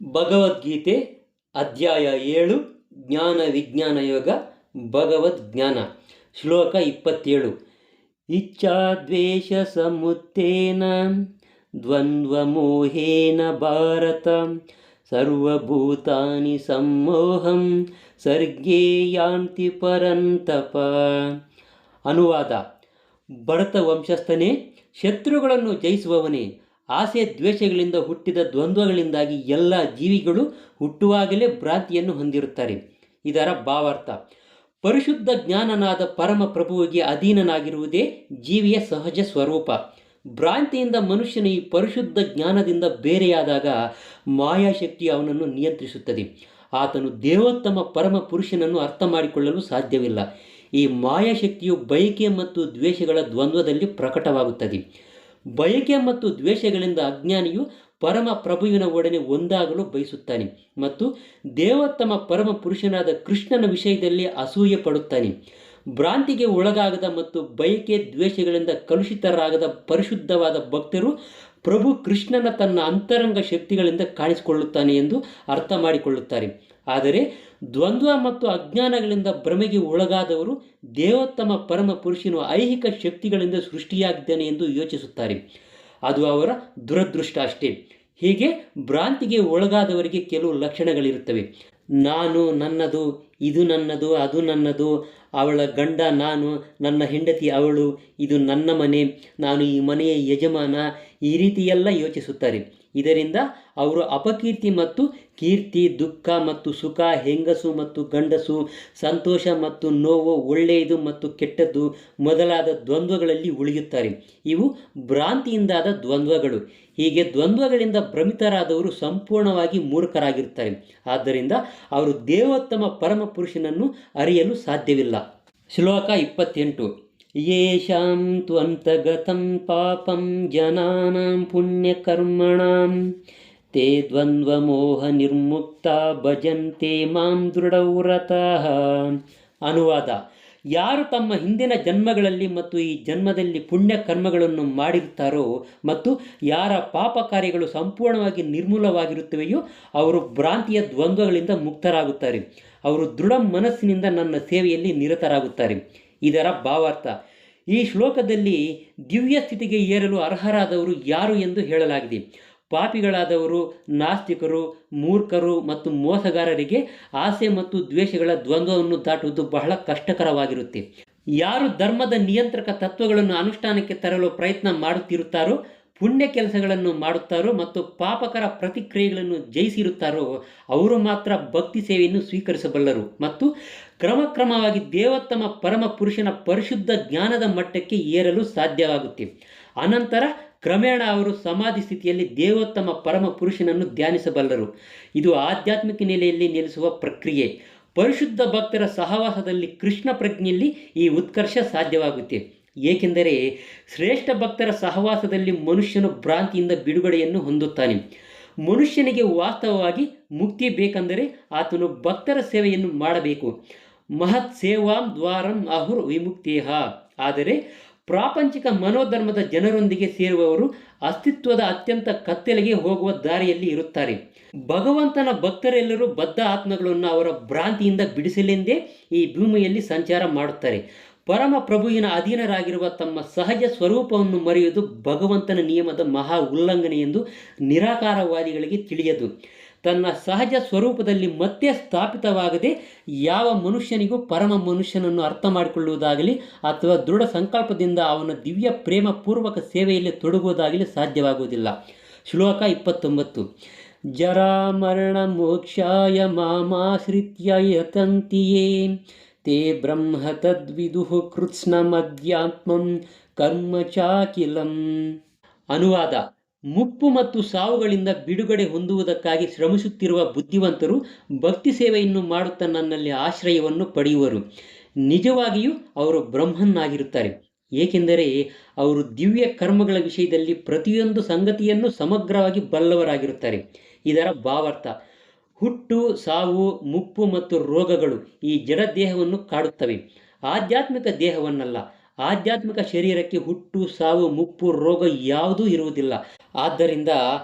ಭಗವದ್ಗೀತೆ ಅಧ್ಯಾಯ 7 ಜ್ಞಾನ ವಿಜ್ಞಾನ ಯೋಗ ಭಗವದ್ಜ್ಞಾನ ಶ್ಲೋಕ 27 ಇಚ್ಛಾದ್ವೇಷ ಸಮುತ್ತೇನ ದ್ವಂದ್ವಮೋಹೇನ ಭಾರತ ಸರ್ವಭೂತಾನಿ ಸಮ್ಮೋಹಂ ಸರ್ಗೇ ಯಾಂತಿ ಪರಂತಪ. ಅನುವಾದ: ಭರತ ವಂಶಸ್ಥನೇ, ಶತ್ರುಗಳನ್ನು ಜಯಿಸುವವನೇ, ಆಸೆ ದ್ವೇಷಗಳಿಂದ ಹುಟ್ಟಿದ ದ್ವಂದ್ವಗಳಿಂದಾಗಿ ಎಲ್ಲ ಜೀವಿಗಳು ಹುಟ್ಟುವಾಗಲೇ ಭ್ರಾಂತಿಯನ್ನು ಹೊಂದಿರುತ್ತಾರೆ. ಇದರ ಭಾವಾರ್ಥ: ಪರಿಶುದ್ಧ ಜ್ಞಾನನಾದ ಪರಮ ಪ್ರಭುವಿಗೆ ಅಧೀನನಾಗಿರುವುದೇ ಜೀವಿಯ ಸಹಜ ಸ್ವರೂಪ. ಭ್ರಾಂತಿಯಿಂದ ಮನುಷ್ಯನ ಈ ಪರಿಶುದ್ಧ ಜ್ಞಾನದಿಂದ ಬೇರೆಯಾದಾಗ ಮಾಯಾಶಕ್ತಿಯು ಅವನನ್ನು ನಿಯಂತ್ರಿಸುತ್ತದೆ. ಆತನು ದೇವೋತ್ತಮ ಪರಮ ಪುರುಷನನ್ನು ಅರ್ಥ ಮಾಡಿಕೊಳ್ಳಲು ಸಾಧ್ಯವಿಲ್ಲ. ಈ ಮಾಯಾಶಕ್ತಿಯು ಬಯಕೆ ಮತ್ತು ದ್ವೇಷಗಳ ದ್ವಂದ್ವದಲ್ಲಿ ಪ್ರಕಟವಾಗುತ್ತದೆ. ಬಯಕೆ ಮತ್ತು ದ್ವೇಷಗಳಿಂದ ಅಜ್ಞಾನಿಯು ಪರಮ ಪ್ರಭುವಿನ ಒಡನೆ ಒಂದಾಗಲು ಬಯಸುತ್ತಾನೆ ಮತ್ತು ದೇವೋತ್ತಮ ಪರಮ ಪುರುಷನಾದ ಕೃಷ್ಣನ ವಿಷಯದಲ್ಲಿ ಅಸೂಯೆ ಪಡುತ್ತಾನೆ. ಭ್ರಾಂತಿಗೆ ಒಳಗಾಗದ ಮತ್ತು ಬಯಕೆ ದ್ವೇಷಗಳಿಂದ ಕಲುಷಿತರಾಗದ ಪರಿಶುದ್ಧವಾದ ಭಕ್ತರು ಪ್ರಭು ಕೃಷ್ಣನ ತನ್ನ ಅಂತರಂಗ ಶಕ್ತಿಗಳಿಂದ ಕಾಣಿಸಿಕೊಳ್ಳುತ್ತಾನೆ ಎಂದು ಅರ್ಥ ಮಾಡಿಕೊಳ್ಳುತ್ತಾರೆ. ಆದರೆ ದ್ವಂದ್ವ ಮತ್ತು ಅಜ್ಞಾನಗಳಿಂದ ಭ್ರಮೆಗೆ ಒಳಗಾದವರು ದೇವೋತ್ತಮ ಪರಮ ಪುರುಷನು ಐಹಿಕ ಶಕ್ತಿಗಳಿಂದ ಸೃಷ್ಟಿಯಾಗಿದ್ದಾನೆ ಎಂದು ಯೋಚಿಸುತ್ತಾರೆ. ಅದು ಅವರ ದುರದೃಷ್ಟ ಅಷ್ಟೇ. ಹೀಗೆ ಭ್ರಾಂತಿಗೆ ಒಳಗಾದವರಿಗೆ ಕೆಲವು ಲಕ್ಷಣಗಳಿರುತ್ತವೆ. ನಾನು ನನ್ನದು, ಇದು ನನ್ನದು, ಅದು ನನ್ನದು, ಅವಳ ಗಂಡ ನಾನು, ನನ್ನ ಹೆಂಡತಿ ಅವಳು, ಇದು ನನ್ನ ಮನೆ, ನಾನು ಈ ಮನೆಯ ಯಜಮಾನ, ಈ ರೀತಿಯೆಲ್ಲ ಯೋಚಿಸುತ್ತಾರೆ. ಇದರಿಂದ ಅವರು ಅಪಕೀರ್ತಿ ಮತ್ತು ಕೀರ್ತಿ, ದುಃಖ ಮತ್ತು ಸುಖ, ಹೆಂಗಸು ಮತ್ತು ಗಂಡಸು, ಸಂತೋಷ ಮತ್ತು ನೋವು, ಒಳ್ಳೆಯದು ಮತ್ತು ಕೆಟ್ಟದ್ದು ಮೊದಲಾದ ದ್ವಂದ್ವಗಳಲ್ಲಿ ಉಳಿಯುತ್ತಾರೆ. ಇವು ಭ್ರಾಂತಿಯಿಂದಾದ ದ್ವಂದ್ವಗಳು. ಹೀಗೆ ದ್ವಂದ್ವಗಳಿಂದ ಭ್ರಮಿತರಾದವರು ಸಂಪೂರ್ಣವಾಗಿ ಮೂರ್ಖರಾಗಿರುತ್ತಾರೆ. ಆದ್ದರಿಂದ ಅವರು ದೇವೋತ್ತಮ ಪರಮ ಪುರುಷನನ್ನು ಅರಿಯಲು ಸಾಧ್ಯವಿಲ್ಲ. ಶ್ಲೋಕ 28 ಯೇಷಾಂ ತ್ವಂತಗತಂ ಪಾಪಂ ಜನಾನಾಂ ಪುಣ್ಯಕರ್ಮಣಾಂ ತೇ ದ್ವಂದ್ವಮೋಹ ನಿರ್ಮುಕ್ತ ಭಜಂತೆ ಮಾಂ ದೃಢವ್ರತಃ. ಅನುವಾದ: ಯಾರು ತಮ್ಮ ಹಿಂದಿನ ಜನ್ಮಗಳಲ್ಲಿ ಮತ್ತು ಈ ಜನ್ಮದಲ್ಲಿ ಪುಣ್ಯ ಕರ್ಮಗಳನ್ನು ಮಾಡಿರುತ್ತಾರೋ ಮತ್ತು ಯಾರ ಪಾಪ ಕಾರ್ಯಗಳು ಸಂಪೂರ್ಣವಾಗಿ ನಿರ್ಮೂಲವಾಗಿರುತ್ತವೆಯೋ ಅವರು ಭ್ರಾಂತಿಯ ದ್ವಂದ್ವಗಳಿಂದ ಮುಕ್ತರಾಗುತ್ತಾರೆ. ಅವರು ದೃಢ ಮನಸ್ಸಿನಿಂದ ನನ್ನ ಸೇವೆಯಲ್ಲಿ ನಿರತರಾಗುತ್ತಾರೆ. ಇದರ ಭಾವಾರ್ಥ: ಈ ಶ್ಲೋಕದಲ್ಲಿ ದಿವ್ಯ ಸ್ಥಿತಿಗೆ ಏರಲು ಅರ್ಹರಾದವರು ಯಾರು ಎಂದು ಹೇಳಲಾಗಿದೆ. ಪಾಪಿಗಳಾದವರು, ನಾಸ್ತಿಕರು, ಮೂರ್ಖರು ಮತ್ತು ಮೋಸಗಾರರಿಗೆ ಆಸೆ ಮತ್ತು ದ್ವೇಷಗಳ ದ್ವಂದ್ವವನ್ನು ದಾಟುವುದು ಬಹಳ ಕಷ್ಟಕರವಾಗಿರುತ್ತೆ. ಯಾರು ಧರ್ಮದ ನಿಯಂತ್ರಕ ತತ್ವಗಳನ್ನು ಅನುಷ್ಠಾನಕ್ಕೆ ತರಲು ಪ್ರಯತ್ನ ಮಾಡುತ್ತಿರುತ್ತಾರೋ, ಪುಣ್ಯ ಕೆಲಸಗಳನ್ನು ಮಾಡುತ್ತಾರೋ ಮತ್ತು ಪಾಪಕರ ಪ್ರತಿಕ್ರಿಯೆಗಳನ್ನು ಜಯಿಸಿರುತ್ತಾರೋ ಅವರು ಮಾತ್ರ ಭಕ್ತಿ ಸೇವೆಯನ್ನು ಸ್ವೀಕರಿಸಬಲ್ಲರು ಮತ್ತು ಕ್ರಮಕ್ರಮವಾಗಿ ದೇವೋತ್ತಮ ಪರಮ ಪುರುಷನ ಪರಿಶುದ್ಧ ಜ್ಞಾನದ ಮಟ್ಟಕ್ಕೆ ಏರಲು ಸಾಧ್ಯವಾಗುತ್ತೆ. ಅನಂತರ ಕ್ರಮೇಣ ಅವರು ಸಮಾಧಿ ಸ್ಥಿತಿಯಲ್ಲಿ ದೇವೋತ್ತಮ ಪರಮ ಪುರುಷನನ್ನು ಧ್ಯಾನಿಸಬಲ್ಲರು. ಇದು ಆಧ್ಯಾತ್ಮಿಕ ನೆಲೆಯಲ್ಲಿ ನೆಲೆಸುವ ಪ್ರಕ್ರಿಯೆ. ಪರಿಶುದ್ಧ ಭಕ್ತರ ಸಹವಾಸದಲ್ಲಿ ಕೃಷ್ಣ ಪ್ರಜ್ಞೆಯಲ್ಲಿ ಈ ಉತ್ಕರ್ಷ ಸಾಧ್ಯವಾಗುತ್ತೆ. ಏಕೆಂದರೆ ಶ್ರೇಷ್ಠ ಭಕ್ತರ ಸಹವಾಸದಲ್ಲಿ ಮನುಷ್ಯನು ಭ್ರಾಂತಿಯಿಂದ ಬಿಡುಗಡೆಯನ್ನು ಹೊಂದುತ್ತಾನೆ. ಮನುಷ್ಯನಿಗೆ ವಾಸ್ತವವಾಗಿ ಮುಕ್ತಿ ಬೇಕೆಂದರೆ ಆತನು ಭಕ್ತರ ಸೇವೆಯನ್ನು ಮಾಡಬೇಕು. ಮಹತ್ ಸೇವಾಂ ದ್ವಾರಂ ಅಹುರ್ ವಿಮುಕ್ತೇಹ. ಆದರೆ ಪ್ರಾಪಂಚಿಕ ಮನೋಧರ್ಮದ ಜನರೊಂದಿಗೆ ಸೇರುವವರು ಅಸ್ತಿತ್ವದ ಅತ್ಯಂತ ಕತ್ತಲೆಗೆ ಹೋಗುವ ದಾರಿಯಲ್ಲಿ ಇರುತ್ತಾರೆ. ಭಗವಂತನ ಭಕ್ತರೆಲ್ಲರೂ ಬದ್ಧ ಆತ್ಮಗಳನ್ನು ಅವರ ಭ್ರಾಂತಿಯಿಂದ ಬಿಡಿಸಲೆಂದೇ ಈ ಭೂಮಿಯಲ್ಲಿ ಸಂಚಾರ ಮಾಡುತ್ತಾರೆ. ಪರಮ ಪ್ರಭುವಿನ ಅಧೀನರಾಗಿರುವ ತಮ್ಮ ಸಹಜ ಸ್ವರೂಪವನ್ನು ಮರೆಯುವುದು ಭಗವಂತನ ನಿಯಮದ ಮಹಾ ಉಲ್ಲಂಘನೆ ಎಂದು ನಿರಾಕಾರವಾದಿಗಳಿಗೆ ತಿಳಿಯದು. ತನ್ನ ಸಹಜ ಸ್ವರೂಪದಲ್ಲಿ ಮತ್ತೆ ಸ್ಥಾಪಿತವಾಗದೆ ಯಾವ ಮನುಷ್ಯನಿಗೂ ಪರಮ ಮನುಷ್ಯನನ್ನು ಅರ್ಥ ಮಾಡಿಕೊಳ್ಳುವುದಾಗಲಿ ಅಥವಾ ದೃಢ ಸಂಕಲ್ಪದಿಂದ ಅವನ ದಿವ್ಯ ಪ್ರೇಮ ಪೂರ್ವಕ ಸೇವೆಯಲ್ಲಿ ತೊಡಗುವುದಾಗಲಿ ಸಾಧ್ಯವಾಗುವುದಿಲ್ಲ. ಶ್ಲೋಕ 29 ಜರಾಮರಣ ಮೋಕ್ಷಾಯ ಮಾಮಾಶ್ರಿತ್ಯ ಯತಂತಿಯೇ ತೇ ಬ್ರಹ್ಮ ತದ್ವಿದುಃ ಕೃತ್ಸ್ನಮಧ್ಯಾತ್ಮಂ ಕರ್ಮ ಚಾಕಿಲಂ. ಅನುವಾದ: ಮುಪ್ಪು ಮತ್ತು ಸಾವುಗಳಿಂದ ಬಿಡುಗಡೆ ಹೊಂದುವುದಕ್ಕಾಗಿ ಶ್ರಮಿಸುತ್ತಿರುವ ಬುದ್ಧಿವಂತರು ಭಕ್ತಿ ಸೇವೆಯನ್ನು ಮಾಡುತ್ತಾ ನನ್ನಲ್ಲಿ ಆಶ್ರಯವನ್ನು ಪಡೆಯುವರು. ನಿಜವಾಗಿಯೂ ಅವರು ಬ್ರಹ್ಮನ್ನಾಗಿರುತ್ತಾರೆ, ಏಕೆಂದರೆ ಅವರು ದಿವ್ಯ ಕರ್ಮಗಳ ವಿಷಯದಲ್ಲಿ ಪ್ರತಿಯೊಂದು ಸಂಗತಿಯನ್ನು ಸಮಗ್ರವಾಗಿ ಬಲ್ಲವರಾಗಿರುತ್ತಾರೆ. ಇದರ ಭಾವಾರ್ಥ: ಹುಟ್ಟು, ಸಾವು, ಮುಪ್ಪು ಮತ್ತು ರೋಗಗಳು ಈ ಜಡ ದೇಹವನ್ನು ಕಾಡುತ್ತವೆ, ಆಧ್ಯಾತ್ಮಿಕ ದೇಹವನ್ನಲ್ಲ. ಆಧ್ಯಾತ್ಮಿಕ ಶರೀರಕ್ಕೆ ಹುಟ್ಟು, ಸಾವು, ಮುಪ್ಪು, ರೋಗ ಯಾವುದೂ ಇರುವುದಿಲ್ಲ. ಆದ್ದರಿಂದ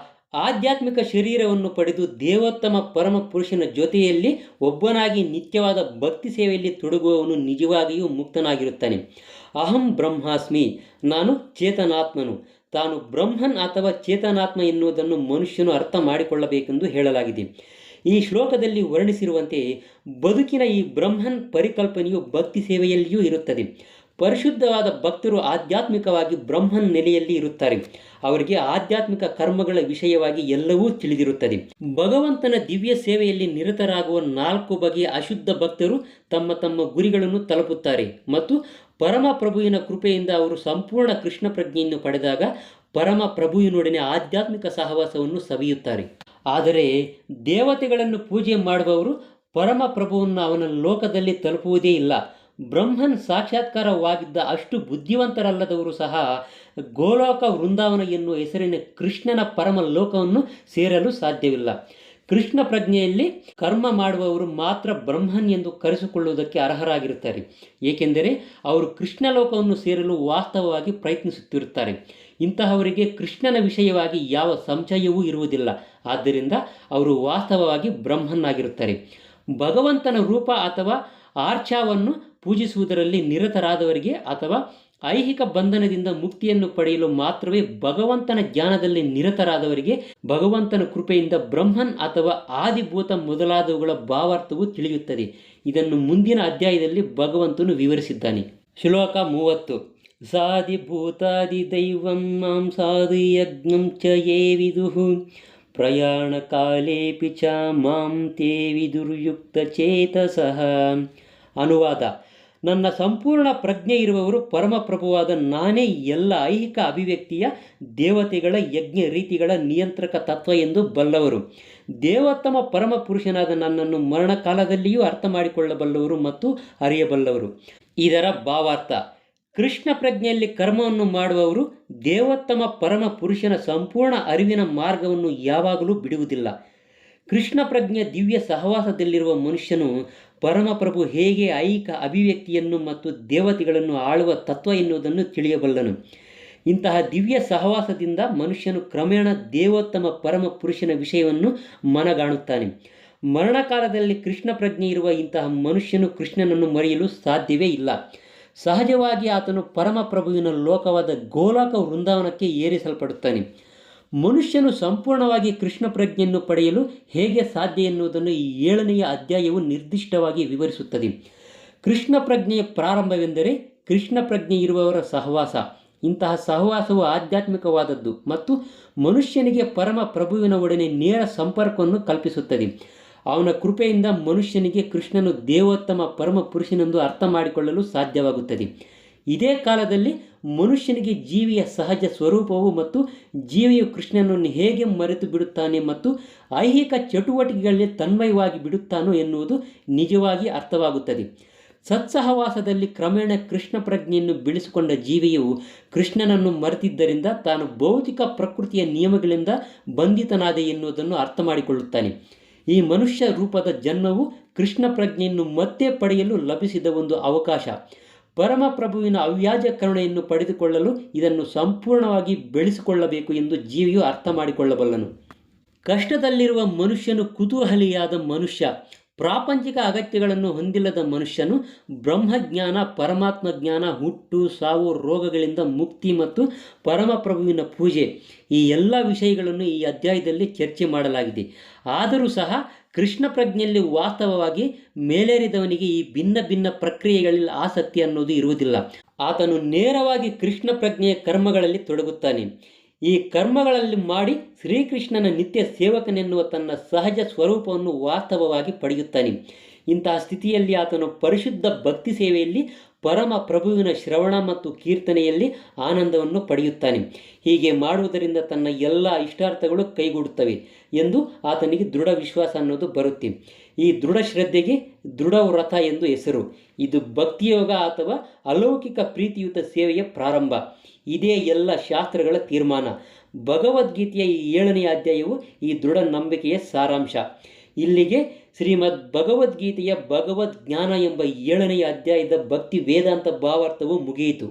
ಆಧ್ಯಾತ್ಮಿಕ ಶರೀರವನ್ನು ಪಡೆದು ದೇವೋತ್ತಮ ಪರಮ ಪುರುಷನ ಜೊತೆಯಲ್ಲಿ ಒಬ್ಬನಾಗಿ ನಿತ್ಯವಾದ ಭಕ್ತಿ ಸೇವೆಯಲ್ಲಿ ತೊಡಗುವವನು ನಿಜವಾಗಿಯೂ ಮುಕ್ತನಾಗಿರುತ್ತಾನೆ. ಅಹಂ ಬ್ರಹ್ಮಾಸ್ಮಿ, ನಾನು ಚೇತನಾತ್ಮನು. ತಾನು ಬ್ರಹ್ಮನ್ ಅಥವಾ ಚೇತನಾತ್ಮ ಎನ್ನುವುದನ್ನು ಮನುಷ್ಯನು ಅರ್ಥ ಮಾಡಿಕೊಳ್ಳಬೇಕೆಂದು ಹೇಳಲಾಗಿದೆ. ಈ ಶ್ಲೋಕದಲ್ಲಿ ವರ್ಣಿಸಿರುವಂತೆ ಬದುಕಿನ ಈ ಬ್ರಹ್ಮನ್ ಪರಿಕಲ್ಪನೆಯು ಭಕ್ತಿ ಸೇವೆಯಲ್ಲಿಯೂ ಇರುತ್ತದೆ. ಪರಿಶುದ್ಧವಾದ ಭಕ್ತರು ಆಧ್ಯಾತ್ಮಿಕವಾಗಿ ಬ್ರಹ್ಮನ್ ನೆಲೆಯಲ್ಲಿ ಇರುತ್ತಾರೆ. ಅವರಿಗೆ ಆಧ್ಯಾತ್ಮಿಕ ಕರ್ಮಗಳ ವಿಷಯವಾಗಿ ಎಲ್ಲವೂ ತಿಳಿದಿರುತ್ತದೆ. ಭಗವಂತನ ದಿವ್ಯ ಸೇವೆಯಲ್ಲಿ ನಿರತರಾಗುವ 4 ಬಗೆಯ ಅಶುದ್ಧ ಭಕ್ತರು ತಮ್ಮ ತಮ್ಮ ಗುರಿಗಳನ್ನು ತಲುಪುತ್ತಾರೆ ಮತ್ತು ಪರಮ ಪ್ರಭುವಿನ ಕೃಪೆಯಿಂದ ಅವರು ಸಂಪೂರ್ಣ ಕೃಷ್ಣ ಪ್ರಜ್ಞೆಯನ್ನು ಪಡೆದಾಗ ಪರಮ ಪ್ರಭುವಿನೊಡನೆ ಆಧ್ಯಾತ್ಮಿಕ ಸಹವಾಸವನ್ನು ಸವಿಯುತ್ತಾರೆ. ಆದರೆ ದೇವತೆಗಳನ್ನು ಪೂಜೆ ಮಾಡುವವರು ಪರಮ ಪ್ರಭುವನ್ನು ಅವನ ಲೋಕದಲ್ಲಿ ತಲುಪುವುದೇ ಇಲ್ಲ. ಬ್ರಹ್ಮನ್ ಸಾಕ್ಷಾತ್ಕಾರವಾಗಿದ್ದ ಅಷ್ಟು ಬುದ್ಧಿವಂತರಲ್ಲದವರು ಸಹ ಗೋಲೋಕ ವೃಂದಾವನ ಎನ್ನುವ ಹೆಸರಿನ ಕೃಷ್ಣನ ಪರಮ ಲೋಕವನ್ನು ಸೇರಲು ಸಾಧ್ಯವಿಲ್ಲ. ಕೃಷ್ಣ ಪ್ರಜ್ಞೆಯಲ್ಲಿ ಕರ್ಮ ಮಾಡುವವರು ಮಾತ್ರ ಬ್ರಹ್ಮನ್ ಎಂದು ಕರೆಸಿಕೊಳ್ಳುವುದಕ್ಕೆ ಅರ್ಹರಾಗಿರುತ್ತಾರೆ, ಏಕೆಂದರೆ ಅವರು ಕೃಷ್ಣ ಲೋಕವನ್ನು ಸೇರಲು ವಾಸ್ತವವಾಗಿ ಪ್ರಯತ್ನಿಸುತ್ತಿರುತ್ತಾರೆ. ಇಂತಹವರಿಗೆ ಕೃಷ್ಣನ ವಿಷಯವಾಗಿ ಯಾವ ಸಂಶಯವೂ ಇರುವುದಿಲ್ಲ. ಆದ್ದರಿಂದ ಅವರು ವಾಸ್ತವವಾಗಿ ಬ್ರಹ್ಮನ್ ಆಗಿರುತ್ತಾರೆ. ಭಗವಂತನ ರೂಪ ಅಥವಾ ಆರ್ಚಾವನ್ನು ಪೂಜಿಸುವುದರಲ್ಲಿ ನಿರತರಾದವರಿಗೆ ಅಥವಾ ಐಹಿಕ ಬಂಧನದಿಂದ ಮುಕ್ತಿಯನ್ನು ಪಡೆಯಲು ಮಾತ್ರವೇ ಭಗವಂತನ ಜ್ಞಾನದಲ್ಲಿ ನಿರತರಾದವರಿಗೆ ಭಗವಂತನ ಕೃಪೆಯಿಂದ ಬ್ರಹ್ಮನ್ ಅಥವಾ ಆದಿಭೂತ ಮೊದಲಾದವುಗಳ ಭಾವಾರ್ಥವು ತಿಳಿಯುತ್ತದೆ. ಇದನ್ನು ಮುಂದಿನ ಅಧ್ಯಾಯದಲ್ಲಿ ಭಗವಂತನು ವಿವರಿಸಿದ್ದಾನೆ. ಶ್ಲೋಕ 30. ಸಾಧಿಭೂತಾದಿ ದೈವಂ ಮಾಂ ಸಾಧು ಯಜ್ಞಂ ಚ ಯೇ ವಿದುಃ ಪ್ರಯಾಣ ಕಾಲೇಪಿ ಚ ಮಾಂ ತೇ ವಿದುರ್ಯುಕ್ತ ಚೇತಸಃ. ಅನುವಾದ: ನನ್ನ ಸಂಪೂರ್ಣ ಪ್ರಜ್ಞೆ ಇರುವವರು ಪರಮಪ್ರಭುವಾದ ನಾನೇ ಎಲ್ಲ ಐಹಿಕ ಅಭಿವ್ಯಕ್ತಿಯ ದೇವತೆಗಳ ಯಜ್ಞ ರೀತಿಗಳ ನಿಯಂತ್ರಕ ತತ್ವ ಎಂದು ಬಲ್ಲವರು. ದೇವೋತ್ತಮ ಪರಮ ಪುರುಷನಾದ ನನ್ನನ್ನು ಮರಣಕಾಲದಲ್ಲಿಯೂ ಅರ್ಥ ಮಾಡಿಕೊಳ್ಳಬಲ್ಲವರು ಮತ್ತು ಅರಿಯಬಲ್ಲವರು. ಇದರ ಭಾವಾರ್ಥ: ಕೃಷ್ಣ ಪ್ರಜ್ಞೆಯಲ್ಲಿ ಕರ್ಮವನ್ನು ಮಾಡುವವರು ದೇವೋತ್ತಮ ಪರಮ ಪುರುಷನ ಸಂಪೂರ್ಣ ಅರಿವಿನ ಮಾರ್ಗವನ್ನು ಯಾವಾಗಲೂ ಬಿಡುವುದಿಲ್ಲ. ಕೃಷ್ಣ ಪ್ರಜ್ಞೆಯ ದಿವ್ಯ ಸಹವಾಸದಲ್ಲಿರುವ ಮನುಷ್ಯನು ಪರಮಪ್ರಭು ಹೇಗೆ ಐಹಿಕ ಅಭಿವ್ಯಕ್ತಿಯನ್ನು ಮತ್ತು ದೇವತೆಗಳನ್ನು ಆಳುವ ತತ್ವ ಎನ್ನುವುದನ್ನು ತಿಳಿಯಬಲ್ಲನು. ಇಂತಹ ದಿವ್ಯ ಸಹವಾಸದಿಂದ ಮನುಷ್ಯನು ಕ್ರಮೇಣ ದೇವೋತ್ತಮ ಪರಮ ಪುರುಷನ ವಿಷಯವನ್ನು ಮನಗಾಣುತ್ತಾನೆ. ಮರಣಕಾಲದಲ್ಲಿ ಕೃಷ್ಣ ಪ್ರಜ್ಞೆ ಇರುವ ಇಂತಹ ಮನುಷ್ಯನು ಕೃಷ್ಣನನ್ನು ಮರೆಯಲು ಸಾಧ್ಯವೇ ಇಲ್ಲ. ಸಹಜವಾಗಿ ಆತನು ಪರಮಪ್ರಭುವಿನ ಲೋಕವಾದ ಗೋಲೋಕ ವೃಂದಾವನಕ್ಕೆ ಏರಿಸಲ್ಪಡುತ್ತಾನೆ. ಮನುಷ್ಯನು ಸಂಪೂರ್ಣವಾಗಿ ಕೃಷ್ಣ ಪ್ರಜ್ಞೆಯನ್ನು ಪಡೆಯಲು ಹೇಗೆ ಸಾಧ್ಯ ಎನ್ನುವುದನ್ನು ಈ 7ನೆಯ ಅಧ್ಯಾಯವು ನಿರ್ದಿಷ್ಟವಾಗಿ ವಿವರಿಸುತ್ತದೆ. ಕೃಷ್ಣ ಪ್ರಜ್ಞೆಯ ಪ್ರಾರಂಭವೆಂದರೆ ಕೃಷ್ಣ ಪ್ರಜ್ಞೆ ಇರುವವರ ಸಹವಾಸ. ಇಂತಹ ಸಹವಾಸವು ಆಧ್ಯಾತ್ಮಿಕವಾದದ್ದು ಮತ್ತು ಮನುಷ್ಯನಿಗೆ ಪರಮ ಪ್ರಭುವಿನ ಒಡನೆ ನೇರ ಸಂಪರ್ಕವನ್ನು ಕಲ್ಪಿಸುತ್ತದೆ. ಅವನ ಕೃಪೆಯಿಂದ ಮನುಷ್ಯನಿಗೆ ಕೃಷ್ಣನು ದೇವೋತ್ತಮ ಪರಮ ಪುರುಷನೆಂದು ಅರ್ಥ ಮಾಡಿಕೊಳ್ಳಲು ಸಾಧ್ಯವಾಗುತ್ತದೆ. ಇದೇ ಕಾಲದಲ್ಲಿ ಮನುಷ್ಯನಿಗೆ ಜೀವಿಯ ಸಹಜ ಸ್ವರೂಪವು ಮತ್ತು ಜೀವಿಯು ಕೃಷ್ಣನನ್ನು ಹೇಗೆ ಮರೆತು ಬಿಡುತ್ತಾನೆ ಮತ್ತು ಐಹಿಕ ಚಟುವಟಿಕೆಗಳಲ್ಲಿ ತನ್ಮಯವಾಗಿ ಬಿಡುತ್ತಾನೋ ಎನ್ನುವುದು ನಿಜವಾಗಿ ಅರ್ಥವಾಗುತ್ತದೆ. ಸತ್ಸಹವಾಸದಲ್ಲಿ ಕ್ರಮೇಣ ಕೃಷ್ಣ ಪ್ರಜ್ಞೆಯನ್ನು ಬೆಳೆಸಿಕೊಂಡ ಜೀವಿಯು ಕೃಷ್ಣನನ್ನು ಮರೆತಿದ್ದರಿಂದ ತಾನು ಭೌತಿಕ ಪ್ರಕೃತಿಯ ನಿಯಮಗಳಿಂದ ಬಂಧಿತನಾದ ಎನ್ನುವುದನ್ನು ಅರ್ಥ ಮಾಡಿಕೊಳ್ಳುತ್ತಾನೆ. ಈ ಮನುಷ್ಯ ರೂಪದ ಜನ್ಮವು ಕೃಷ್ಣ ಪ್ರಜ್ಞೆಯನ್ನು ಮತ್ತೆ ಪಡೆಯಲು ಲಭಿಸಿದ ಒಂದು ಅವಕಾಶ. ಪರಮಪ್ರಭುವಿನ ಅವ್ಯಾಜ ಕರುಣೆಯನ್ನು ಪಡೆದುಕೊಳ್ಳಲು ಇದನ್ನು ಸಂಪೂರ್ಣವಾಗಿ ಬೆಳೆಸಿಕೊಳ್ಳಬೇಕು ಎಂದು ಜೀವಿಯು ಅರ್ಥ ಮಾಡಿಕೊಳ್ಳಬಲ್ಲನು. ಕಷ್ಟದಲ್ಲಿರುವ ಮನುಷ್ಯನು ಕುತೂಹಲಿಯಾದ ಮನುಷ್ಯ. ಪ್ರಾಪಂಚಿಕ ಅಗತ್ಯಗಳನ್ನು ಹೊಂದಿಲ್ಲದ ಮನುಷ್ಯನು ಬ್ರಹ್ಮಜ್ಞಾನ, ಪರಮಾತ್ಮ ಜ್ಞಾನ, ಹುಟ್ಟು, ಸಾವು, ರೋಗಗಳಿಂದ ಮುಕ್ತಿ ಮತ್ತು ಪರಮಪ್ರಭುವಿನ ಪೂಜೆ ಈ ಎಲ್ಲ ವಿಷಯಗಳನ್ನು ಈ ಅಧ್ಯಾಯದಲ್ಲಿ ಚರ್ಚೆ ಮಾಡಲಾಗಿದೆ. ಆದರೂ ಸಹ ಕೃಷ್ಣ ಪ್ರಜ್ಞೆಯಲ್ಲಿ ವಾಸ್ತವವಾಗಿ ಮೇಲೇರಿದವನಿಗೆ ಈ ಭಿನ್ನ ಭಿನ್ನ ಪ್ರಕ್ರಿಯೆಗಳಲ್ಲಿ ಆಸಕ್ತಿ ಅನ್ನೋದು ಇರುವುದಿಲ್ಲ. ಆತನು ನೇರವಾಗಿ ಕೃಷ್ಣ ಪ್ರಜ್ಞೆಯ ಕರ್ಮಗಳಲ್ಲಿ ತೊಡಗುತ್ತಾನೆ. ಈ ಕರ್ಮಗಳಲ್ಲಿ ಮಾಡಿ ಶ್ರೀಕೃಷ್ಣನ ನಿತ್ಯ ಸೇವಕನೆನ್ನುವ ತನ್ನ ಸಹಜ ಸ್ವರೂಪವನ್ನು ವಾಸ್ತವವಾಗಿ ಪಡೆಯುತ್ತಾನೆ. ಇಂತಹ ಸ್ಥಿತಿಯಲ್ಲಿ ಆತನು ಪರಿಶುದ್ಧ ಭಕ್ತಿ ಸೇವೆಯಲ್ಲಿ ಪರಮ ಪ್ರಭುವಿನ ಶ್ರವಣ ಮತ್ತು ಕೀರ್ತನೆಯಲ್ಲಿ ಆನಂದವನ್ನು ಪಡೆಯುತ್ತಾನೆ. ಹೀಗೆ ಮಾಡುವುದರಿಂದ ತನ್ನ ಎಲ್ಲ ಇಷ್ಟಾರ್ಥಗಳು ಕೈಗೂಡುತ್ತವೆ ಎಂದು ಆತನಿಗೆ ದೃಢ ವಿಶ್ವಾಸ ಅನ್ನೋದು ಬರುತ್ತೆ. ಈ ದೃಢ ಶ್ರದ್ಧೆಗೆ ದೃಢ ವ್ರತ ಎಂದು ಹೆಸರು. ಇದು ಭಕ್ತಿಯೋಗ ಅಥವಾ ಅಲೌಕಿಕ ಪ್ರೀತಿಯುತ ಸೇವೆಯ ಪ್ರಾರಂಭ. ಇದೇ ಎಲ್ಲ ಶಾಸ್ತ್ರಗಳ ತೀರ್ಮಾನ. ಭಗವದ್ಗೀತೆಯ ಈ 7ನೇ ಅಧ್ಯಾಯವು ಈ ದೃಢ ನಂಬಿಕೆಯ ಸಾರಾಂಶ. ಇಲ್ಲಿಗೆ ಶ್ರೀಮದ್ ಭಗವದ್ಗೀತೆಯ ಭಗವದ್ ಜ್ಞಾನ ಎಂಬ 7ನೇ ಅಧ್ಯಾಯದ ಭಕ್ತಿ ವೇದಾಂತ ಭಾವಾರ್ಥವು ಮುಗಿಯಿತು.